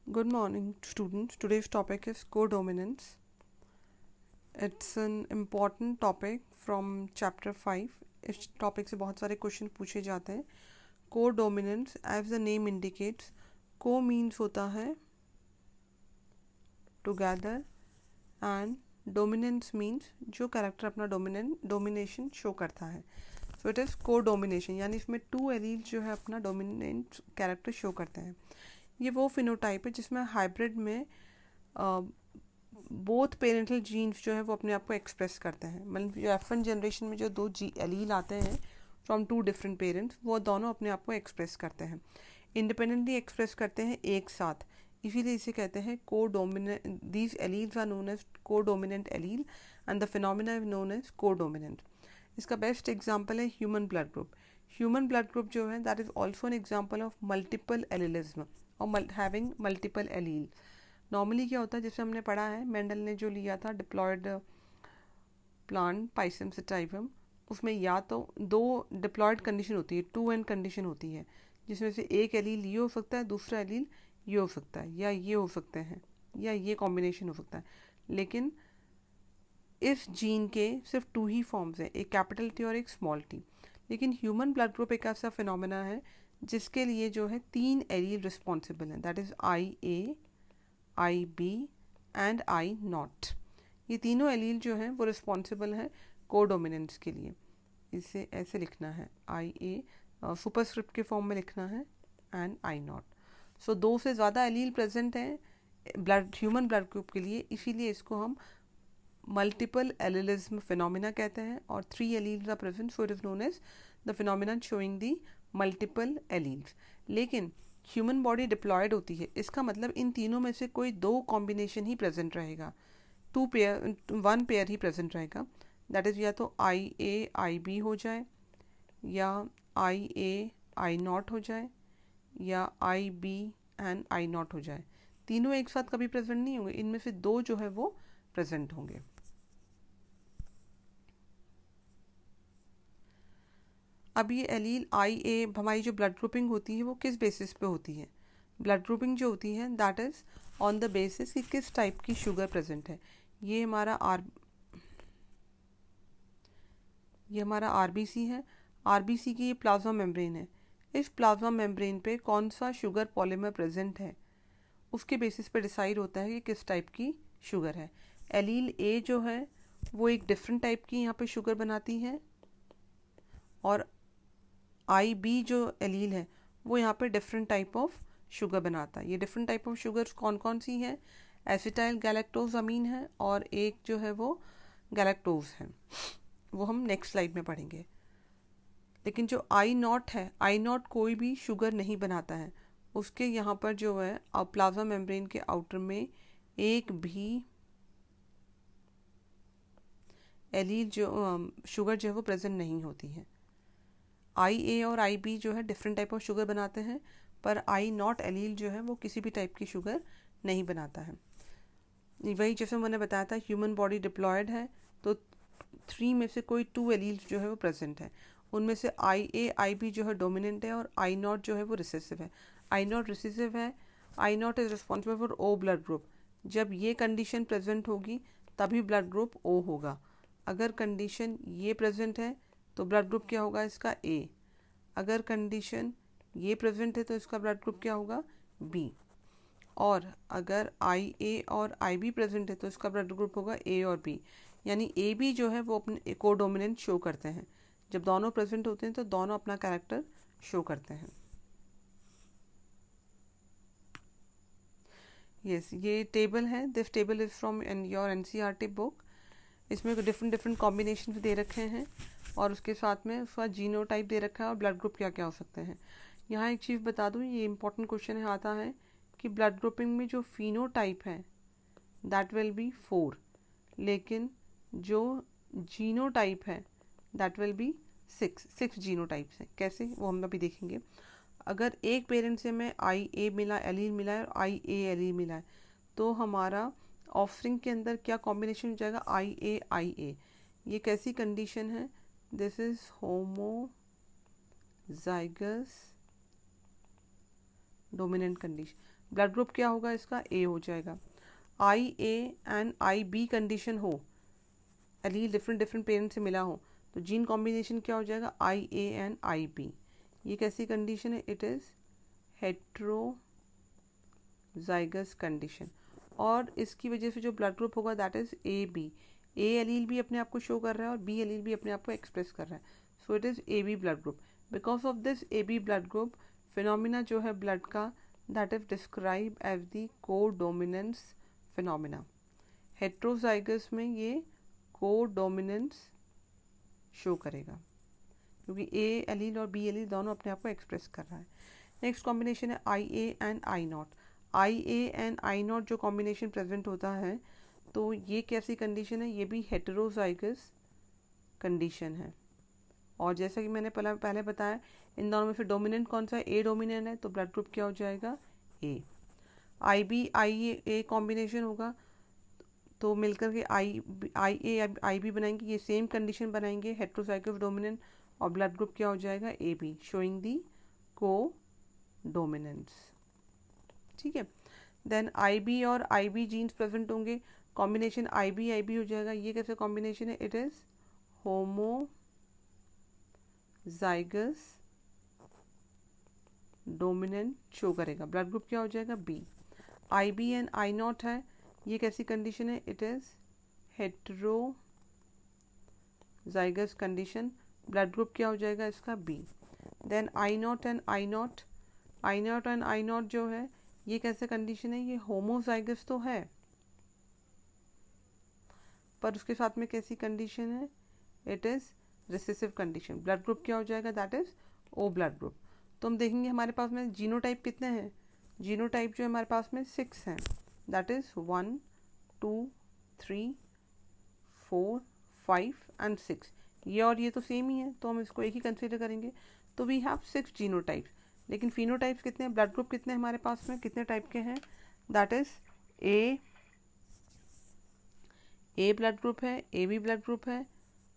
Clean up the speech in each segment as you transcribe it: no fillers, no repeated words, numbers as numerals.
Good morning, students. Today's topic is codominance. It's an important topic from chapter 5. इस topic से बहुत सारे question पूछे जाते हैं. Codominance, as the name indicates, co means होता है टुगेदर एंड डोमिनेंस मीन्स जो कैरेक्टर अपना डोमिनेशन शो करता है. सो इट इज़ कोडोमिनेशन, यानी इसमें टू एलील जो है अपना डोमिनेंट कैरेक्टर शो करते हैं. ये वो फिनोटाइप है जिसमें हाइब्रिड में बोथ पेरेंटल जीन्स जो है वो अपने आप को एक्सप्रेस करते हैं. मतलब जो F1 जनरेशन में जो दो एलील आते हैं फ्रॉम टू डिफरेंट पेरेंट्स, वो दोनों अपने आप को एक्सप्रेस करते हैं, इंडिपेंडेंटली एक्सप्रेस करते हैं एक साथ. इसीलिए इसे कहते हैं codominant. These alleles are known as codominant allele and the phenomena is known as codominant. इसका बेस्ट एग्जांपल है human blood group. Human blood group जो है that is also an example of multiple allelism और having multiple allele. Normally क्या होता है, जैसे हमने पढ़ा है, मेंडल ने जो लिया था डिप्लॉयड प्लांट पाइसम सेटाइवम, उसमें या तो दो डिप्लॉयड कंडीशन होती है, 2n कंडीशन होती है, जिसमें से एक एलील ये हो सकता है, दूसरा एलील ये हो सकता है, या ये हो सकते हैं, या ये कॉम्बिनेशन हो सकता है. लेकिन इस जीन के सिर्फ टू ही फॉर्म्स हैं, एक कैपिटल टी और एक स्मॉल टी. लेकिन ह्यूमन ब्लड ग्रुप एक ऐसा फिनोमेना है जिसके लिए जो है 3 एलील रिस्पॉन्सिबल हैं, that is IA, IB and I0. ये तीनों एलील जो हैं वो रिस्पॉन्सिबल हैं कोडोमिनेंस के लिए. इसे ऐसे लिखना है, IA सुपरस्क्रिप्ट के फॉर्म में लिखना है एंड I0. सो 2 से ज़्यादा एलील प्रेजेंट हैं ह्यूमन ब्लड ग्रुप के लिए, इसीलिए इसको हम मल्टीपल एलिलिज्म फिनोमिना कहते हैं. और 3 alleles are present, so it is known as the phenomena showing the multiple alleles. लेकिन ह्यूमन बॉडी डिप्लॉयड होती है, इसका मतलब इन तीनों में से कोई दो कॉम्बिनेशन ही प्रेजेंट रहेगा, 1 पेयर ही प्रेजेंट रहेगा. दैट इज या तो IA IB हो जाए, या IA I0 हो जाए, या IB एंड I0 हो जाए. तीनों एक साथ कभी प्रेजेंट नहीं होंगे, इनमें से दो जो है वो प्रेजेंट होंगे. अब ये एलील IA, हमारी जो ब्लड ग्रुपिंग होती है वो किस बेसिस पे होती है? ब्लड ग्रुपिंग जो होती है that is on the basis कि किस टाइप की शुगर प्रेजेंट है. ये हमारा RBC है. RBC की ये प्लाज्मा मेम्ब्रेन है. इस प्लाज्मा मेम्ब्रेन पे कौन सा शुगर पॉलीमर प्रेजेंट है, उसके बेसिस पे डिसाइड होता है कि किस टाइप की शुगर है. एलील A जो है वो एक डिफरेंट टाइप की यहाँ पे शुगर बनाती है, और IB जो एलील है वो यहाँ पे डिफरेंट टाइप ऑफ शुगर बनाता है. ये डिफरेंट टाइप ऑफ शुगर्स कौन कौन सी हैं? एसिटाइल गैलेक्टोज अमीन है, और एक जो है वो गैलेक्टोज है, वो हम नेक्स्ट स्लाइड में पढ़ेंगे. लेकिन जो I0 है, I0 कोई भी शुगर नहीं बनाता है. उसके यहाँ पर जो है प्लाज्मा मेम्ब्रेन के आउटर में एक भी एलील जो शुगर जो है वो प्रेजेंट नहीं होती है. IA और IB जो है डिफरेंट टाइप ऑफ शुगर बनाते हैं, पर I0 एलील जो है वो किसी भी टाइप की शुगर नहीं बनाता है. वही जैसे मैंने बताया था, ह्यूमन बॉडी डिप्लॉयड है, तो 3 में से कोई 2 एलील्स जो है वो प्रेजेंट है. उनमें से IA IB जो है डोमिनेंट है, और I0 जो है वो रिसेसिव है. I0 रिसेसिव है. I0 is responsible for O blood group. जब ये कंडीशन प्रेजेंट होगी तभी ब्लड ग्रुप O होगा. अगर कंडीशन ये प्रेजेंट है तो ब्लड ग्रुप क्या होगा इसका? A. अगर कंडीशन ये प्रेजेंट है तो इसका ब्लड ग्रुप क्या होगा? B. और अगर IA और IB प्रेजेंट है तो इसका ब्लड ग्रुप होगा A और B. यानी AB जो है वो अपने कोडोमिनेंट शो करते हैं. जब दोनों प्रेजेंट होते हैं तो दोनों अपना कैरेक्टर शो करते हैं. यस, ये टेबल है. This table is from your NCERT book. इसमें डिफरेंट डिफरेंट कॉम्बिनेशन दे रखे हैं, और उसके साथ में उसका जीनोटाइप दे रखा है और ब्लड ग्रुप क्या क्या हो सकते हैं. यहाँ एक चीज़ बता दूँ, ये इंपॉर्टेंट क्वेश्चन आता है कि ब्लड ग्रुपिंग में जो फिनोटाइप है दैट विल बी 4, लेकिन जो जीनोटाइप है दैट विल बी 6 जीनोटाइप्स हैं. कैसे, वो हम अभी देखेंगे. अगर एक पेरेंट से हमें IA मिला, एलील मिला है, और IA एलील मिला है, तो हमारा ऑफस्प्रिंग के अंदर क्या कॉम्बिनेशन हो जाएगा? IA. ये कैसी कंडीशन है? This is homozygous dominant condition. Blood group क्या होगा इसका, ए हो जाएगा। I A and I B condition हो, एलील डिफरेंट डिफरेंट पेरेंट से मिला हो, तो जीन कॉम्बिनेशन क्या हो जाएगा, I A and I B. ये कैसी कंडीशन है, इट इज़ हेट्रोजाइगस कंडीशन। और इसकी वजह से जो ब्लड ग्रुप होगा that is A B. A allele भी अपने आप को शो कर रहा है और बी एलील भी अपने आप को एक्सप्रेस कर रहा है, so it is A B blood group. Because of this A B blood group phenomena जो है ब्लड का that is describe as the codominance phenomena. Heterozygous में ये कोडोमिनेंस शो करेगा क्योंकि ए एलील और बी एलील दोनों अपने आप को एक्सप्रेस कर रहा है। नेक्स्ट कॉम्बिनेशन है I A and I not. I A and I not जो कॉम्बिनेशन प्रेजेंट होता है तो ये कैसी कंडीशन है, ये भी हेटेरोजाइगस कंडीशन है। और जैसा कि मैंने पहले बताया इन दोनों में से डोमिनेंट कौन सा है, ए डोमिनेंट है, तो ब्लड ग्रुप क्या हो जाएगा, ए। I B I a combination होगा तो मिलकर के आई ए आई बी बनाएंगे, ये सेम कंडीशन बनाएंगे, हेटेरोजाइगस डोमिनेंट, और ब्लड ग्रुप क्या हो जाएगा, ए बी, शोइंग दी को डोमिनेंस। ठीक है। देन आई बी और आई बी जीन्स प्रेजेंट होंगे, कॉम्बिनेशन आई बी हो जाएगा। ये कैसे कॉम्बिनेशन है, it is homozygous dominant show करेगा, ब्लड ग्रुप क्या हो जाएगा, B. I B and I not है, ये कैसी कंडीशन है, it is heterozygous condition, blood group क्या हो जाएगा इसका, B. Then I not and I not जो है ये कैसे कंडीशन है, ये होमोजाइगस तो है पर उसके साथ में कैसी कंडीशन है, it is recessive condition, blood group क्या हो जाएगा, that is O blood group. तो हम देखेंगे हमारे पास में जीनोटाइप कितने हैं, जीनोटाइप जो है हमारे पास में 6 हैं, दैट इज 1 2 3 4 5 एंड 6। ये और ये तो सेम ही है तो हम इसको एक ही कंसिडर करेंगे, तो वी हैव 6 जीनोटाइप्स। लेकिन फिनोटाइप्स कितने हैं, ब्लड ग्रुप कितने हमारे पास में, कितने टाइप के हैं, that is A blood group है, ए बी ब्लड ग्रुप है,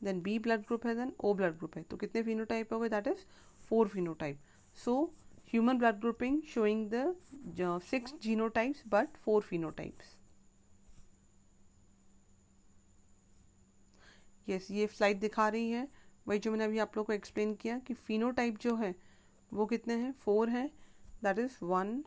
देन बी ब्लड ग्रुप है, देन ओ ब्लड ग्रुप है। तो कितने फिनोटाइप हो गए, that is 4 phenotype. So human blood grouping showing the 6 genotypes but 4 phenotypes. Yes, ये स्लाइड दिखा रही है वही जो मैंने अभी आप लोग को एक्सप्लेन किया कि फिनोटाइप जो है वो कितने हैं, 4 हैं, दैट इज 1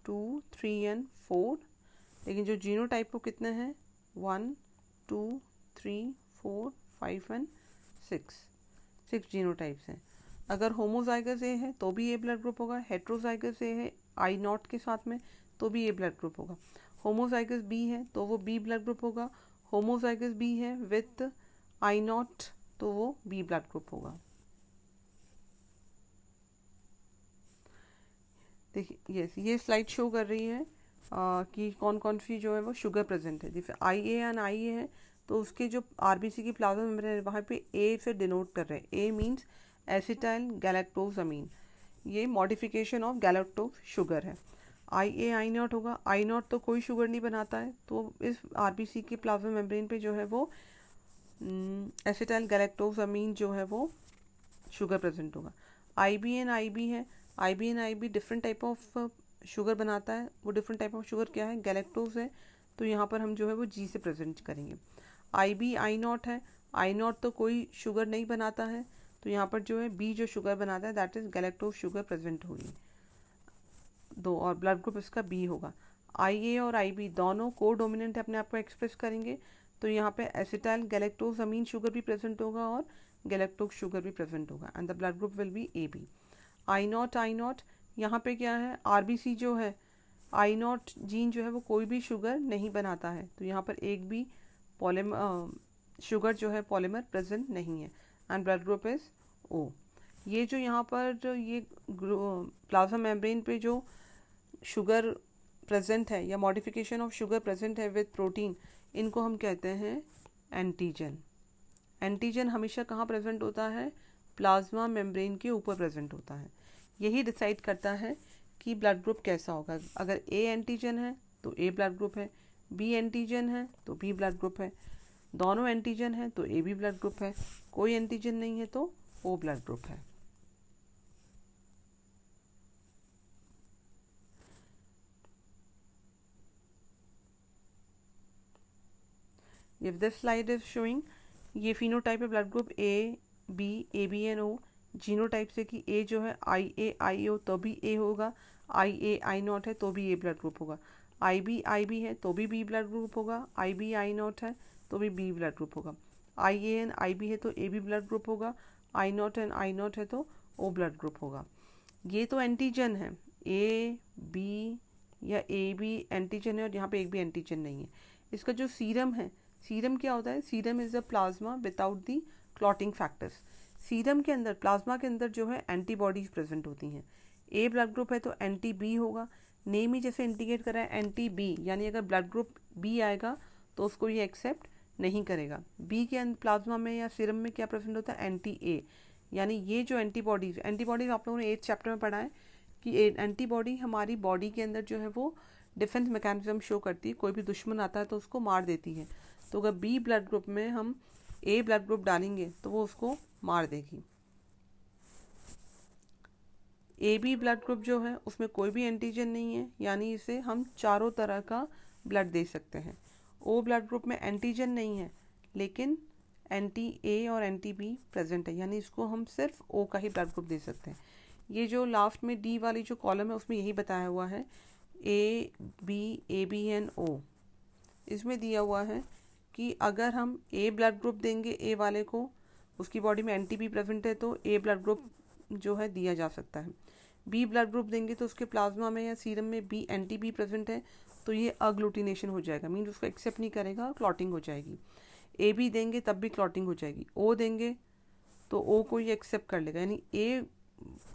2 3 एंड 4। लेकिन जो जीनोटाइप वो कितने हैं, 1 2 3 4 5 एंड 6 जीनोटाइप्स हैं। अगर होमोजाइगस ए है तो भी ए ब्लड ग्रुप होगा, हेट्रोजाइगस ए है आई नॉट के साथ में तो भी ए ब्लड ग्रुप होगा, होमोजाइगस बी है तो वो बी ब्लड ग्रुप होगा, होमोजाइगस बी है विथ आई नॉट तो वो बी ब्लड ग्रुप होगा। देखिए यस, ये स्लाइड शो कर रही है कि कौन कौन सी जो है वो शुगर प्रेजेंट है। जैसे आई ए एंड आई ए है तो उसके जो आरबीसी की प्लाज्मा मेम्ब्रेन है वहाँ पे ए से डिनोट कर रहे हैं, ए मीन्स एसिटाइल गैलेक्टोजामीन, ये मॉडिफिकेशन ऑफ गैलेक्टोज शुगर है। आई ए आई नॉट होगा, आई नॉट तो कोई शुगर नहीं बनाता है तो इस आरबीसी के प्लाज्मा मेम्ब्रेन पे जो है वो एसिटाइल गैलेक्टोजामीन जो है वो शुगर प्रेजेंट होगा। I B and I B है, I B and I B different type of sugar बनाता है, वो डिफरेंट टाइप ऑफ शुगर क्या है, गैलेक्टोज है, तो यहाँ पर हम जो है वो जी से प्रेजेंट करेंगे। आई बी आई नॉट है, आई नॉट तो कोई शुगर नहीं बनाता है तो यहाँ पर जो है बी जो शुगर बनाता है that is galactose sugar present होगी दो, और ब्लड ग्रुप इसका बी होगा। आई ए और आई बी दोनों को डोमिनेंट अपने आप को एक्सप्रेस करेंगे तो यहाँ पे एसिटाइल गैलेक्टोजामीन शुगर भी प्रेजेंट होगा और गैलेक्टोज शुगर भी प्रेजेंट होगा and the blood group will be A B. I not यहाँ पे क्या है, आरबीसी जो है आई नॉट जीन जो है वो कोई भी शुगर नहीं बनाता है तो यहाँ पर एक भी पॉलीमर शुगर जो है पॉलीमर प्रेजेंट नहीं है एंड ब्लड ग्रुप इज ओ। ये जो यहाँ पर जो ये प्लाज्मा मेम्ब्रेन पे जो शुगर प्रेजेंट है या मॉडिफिकेशन ऑफ शुगर प्रेजेंट है विद प्रोटीन, इनको हम कहते हैं एंटीजन। एंटीजन हमेशा कहाँ प्रेजेंट होता है, प्लाज्मा मेम्ब्रेन के ऊपर प्रेजेंट होता है। यही डिसाइड करता है कि ब्लड ग्रुप कैसा होगा। अगर ए एंटीजन है तो ए ब्लड ग्रुप है, बी एंटीजन है तो बी ब्लड ग्रुप है, दोनों एंटीजन है तो ए बी ब्लड ग्रुप है, कोई एंटीजन नहीं है तो ओ ब्लड ग्रुप है। If this slide is showing, ये फिनोटाइप है blood group A B and O, genotype से कि ए जो है आई ओ तो भी ए होगा, आई नॉट है तो भी ए ब्लड ग्रुप होगा, आई बी है तो भी बी ब्लड ग्रुप होगा, आई नॉट है तो भी बी ब्लड ग्रुप होगा, आई बी है तो ए बी ब्लड ग्रुप होगा, आई नॉट है तो ओ ब्लड ग्रुप होगा। ये तो एंटीजन है, ए बी या ए बी एंटीजन है और यहाँ पे एक भी एंटीजन नहीं है। इसका जो सीरम है, सीरम क्या होता है? Serum is the plasma without the clotting factors. Serum के अंदर, प्लाज्मा के अंदर जो है एंटीबॉडीज प्रेजेंट होती हैं। ए ब्लड ग्रुप है तो एंटी बी होगा, नेम ही जैसे इंडिकेट कर रहा है एंटी बी, यानी अगर ब्लड ग्रुप बी आएगा तो उसको ये एक्सेप्ट नहीं करेगा। बी के अंदर प्लाज्मा में या सीरम में क्या प्रेजेंट होता है? एंटी ए, यानी ये जो एंटीबॉडीज आप लोगों ने 8th चैप्टर में पढ़ा है कि एंटीबॉडी हमारी बॉडी के अंदर जो है वो डिफेंस मैकेनिज्म शो करती है, कोई भी दुश्मन आता है तो उसको मार देती है। तो अगर बी ब्लड ग्रुप में हम ए ब्लड ग्रुप डालेंगे तो वो उसको मार देगी। ए बी ब्लड ग्रुप जो है उसमें कोई भी एंटीजन नहीं है, यानी इसे हम चारों तरह का ब्लड दे सकते हैं। ओ ब्लड ग्रुप में एंटीजन नहीं है लेकिन एंटी ए और एंटी बी प्रेजेंट है, यानी इसको हम सिर्फ ओ का ही ब्लड ग्रुप दे सकते हैं। ये जो लास्ट में डी वाली जो कॉलम है उसमें यही बताया हुआ है, ए बी एन ओ, इसमें दिया हुआ है कि अगर हम ए ब्लड ग्रुप देंगे ए वाले को, उसकी बॉडी में एंटी बी प्रेजेंट है तो ए ब्लड ग्रुप जो है दिया जा सकता है। बी ब्लड ग्रुप देंगे तो उसके प्लाज्मा में या सीरम में बी एंटी बी प्रेजेंट है तो ये अग्लूटिनेशन हो जाएगा, मीन उसको एक्सेप्ट नहीं करेगा, क्लॉटिंग हो जाएगी। ए बी देंगे तब भी क्लॉटिंग हो जाएगी। ओ देंगे तो ओ को ये एक्सेप्ट कर लेगा, यानी ए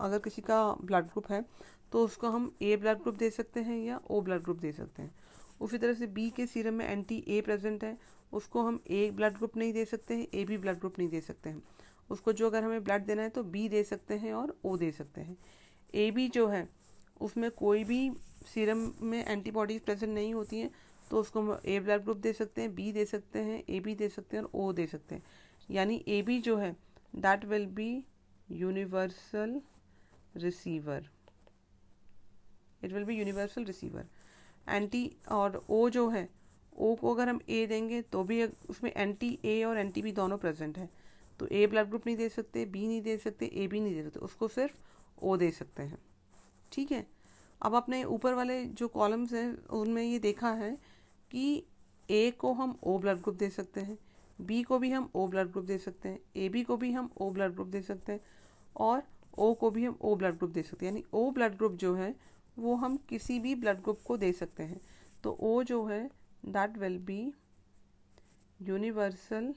अगर किसी का ब्लड ग्रुप है तो उसको हम ए ब्लड ग्रुप दे सकते हैं या ओ ब्लड ग्रुप दे सकते हैं। उसी तरह से बी के सीरम में एंटी ए प्रेजेंट है, उसको हम ए ब्लड ग्रुप नहीं दे सकते हैं, ए बी ब्लड ग्रुप नहीं दे सकते हैं। उसको जो अगर हमें ब्लड देना है तो बी दे सकते हैं और ओ दे सकते हैं। ए बी जो है उसमें कोई भी सीरम में एंटीबॉडीज प्रेजेंट नहीं होती हैं तो उसको हम ए ब्लड ग्रुप दे सकते हैं, बी दे सकते हैं, ए बी दे सकते हैं और ओ दे सकते हैं। यानी ए बी जो है that will be universal receiver, it will be universal receiver. Anti और ओ जो है, ओ को अगर हम ए देंगे तो भी उसमें एंटी ए और एंटी बी दोनों प्रेजेंट है, तो ए ब्लड ग्रुप नहीं दे सकते, बी नहीं दे सकते, ए बी नहीं दे सकते, उसको सिर्फ ओ दे सकते हैं। ठीक है, अब अपने ऊपर वाले जो कॉलम्स हैं उनमें ये देखा है कि ए को हम ओ ब्लड ग्रुप दे सकते हैं, बी को भी हम ओ ब्लड ग्रुप दे सकते हैं, ए बी को भी हम ओ ब्लड ग्रुप दे सकते हैं और ओ को भी हम ओ ब्लड ग्रुप दे सकते हैं। यानी ओ ब्लड ग्रुप जो है वो हम किसी भी ब्लड ग्रुप को दे सकते हैं। तो ओ जो है that will be universal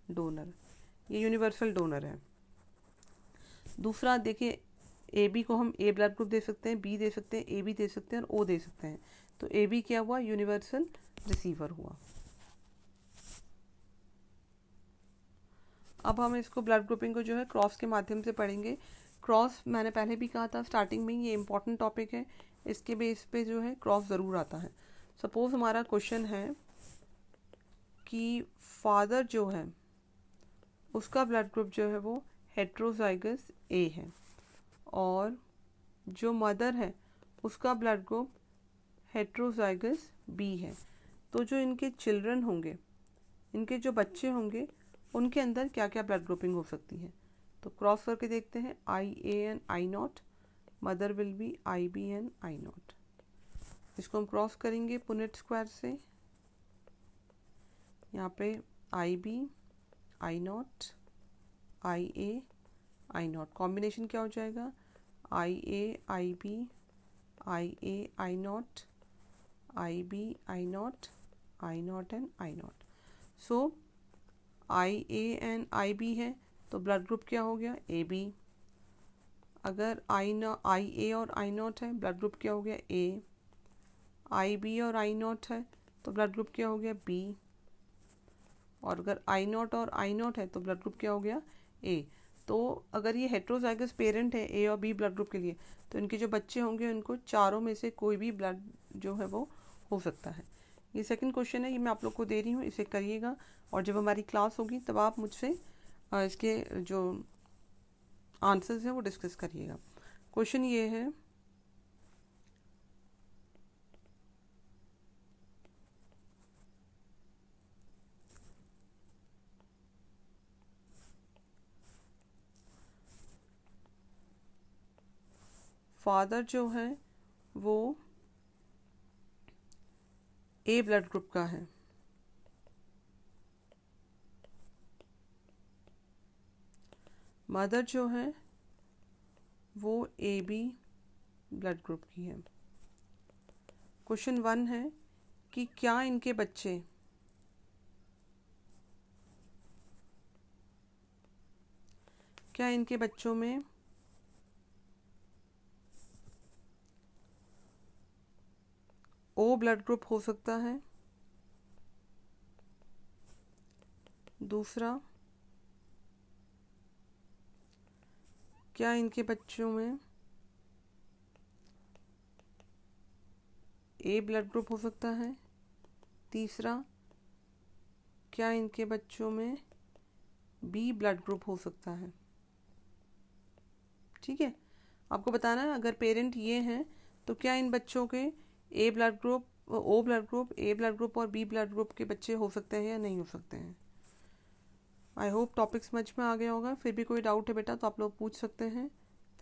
donor, ये यूनिवर्सल डोनर है। दूसरा देखिए, ए बी को हम ए ब्लड ग्रुप दे सकते हैं, बी दे सकते हैं, ए बी दे सकते हैं और ओ दे सकते हैं। तो ए बी क्या हुआ? यूनिवर्सल रिसीवर हुआ। अब हम इसको ब्लड ग्रुपिंग को जो है क्रॉस के माध्यम से पढ़ेंगे। क्रॉस मैंने पहले भी कहा था स्टार्टिंग में, ये इंपॉर्टेंट टॉपिक है, इसके बेस पे जो है क्रॉस ज़रूर आता है। सपोज हमारा क्वेश्चन है कि फादर जो है उसका ब्लड ग्रुप जो है वो हेट्रोजाइगस ए है और जो मदर है उसका ब्लड ग्रुप हेट्रोजाइगस बी है। तो जो इनके चिल्ड्रन होंगे, इनके जो बच्चे होंगे, उनके अंदर क्या क्या ब्लड ग्रुपिंग हो सकती है। तो क्रॉस करके देखते हैं, I A and I not, mother will be I B and I not. इसको हम क्रॉस करेंगे पुनेट स्क्वायर से, यहाँ पे I B I not I A I not, combination क्या हो जाएगा? I A I B I A I not I B I not and I not. So I A and I B है तो blood group क्या हो गया? A B. अगर आई ए और आई नॉट है, ब्लड ग्रुप क्या हो गया? ए। आई बी और आई नॉट है तो ब्लड ग्रुप क्या हो गया? बी। और अगर आई नॉट और आई नॉट है तो ब्लड ग्रुप क्या हो गया? ए। तो अगर ये हेट्रोजाइगस पेरेंट है ए और बी ब्लड ग्रुप के लिए, तो इनके जो बच्चे होंगे उनको चारों में से कोई भी ब्लड जो है वो हो सकता है। ये सेकंड क्वेश्चन है, ये मैं आप लोग को दे रही हूँ, इसे करिएगा और जब हमारी क्लास होगी तब आप मुझसे इसके जो आंसर्स हैं वो डिस्कस करिएगा। क्वेश्चन ये है, फादर जो है वो ए ब्लड ग्रुप का है, मदर जो है वो ए बी ब्लड ग्रुप की है। क्वेश्चन 1 है कि क्या इनके बच्चों में ओ ब्लड ग्रुप हो सकता है। दूसरा, क्या इनके बच्चों में ए ब्लड ग्रुप हो सकता है। तीसरा, क्या इनके बच्चों में बी ब्लड ग्रुप हो सकता है। ठीक है, आपको बताना है अगर पेरेंट ये हैं तो क्या इन बच्चों के A blood group, O blood group, A blood group और बी ब्लड ग्रुप के बच्चे हो सकते हैं या नहीं हो सकते हैं। आई होप टॉपिक समझ में आ गया होगा। फिर भी कोई डाउट है बेटा तो आप लोग पूछ सकते हैं।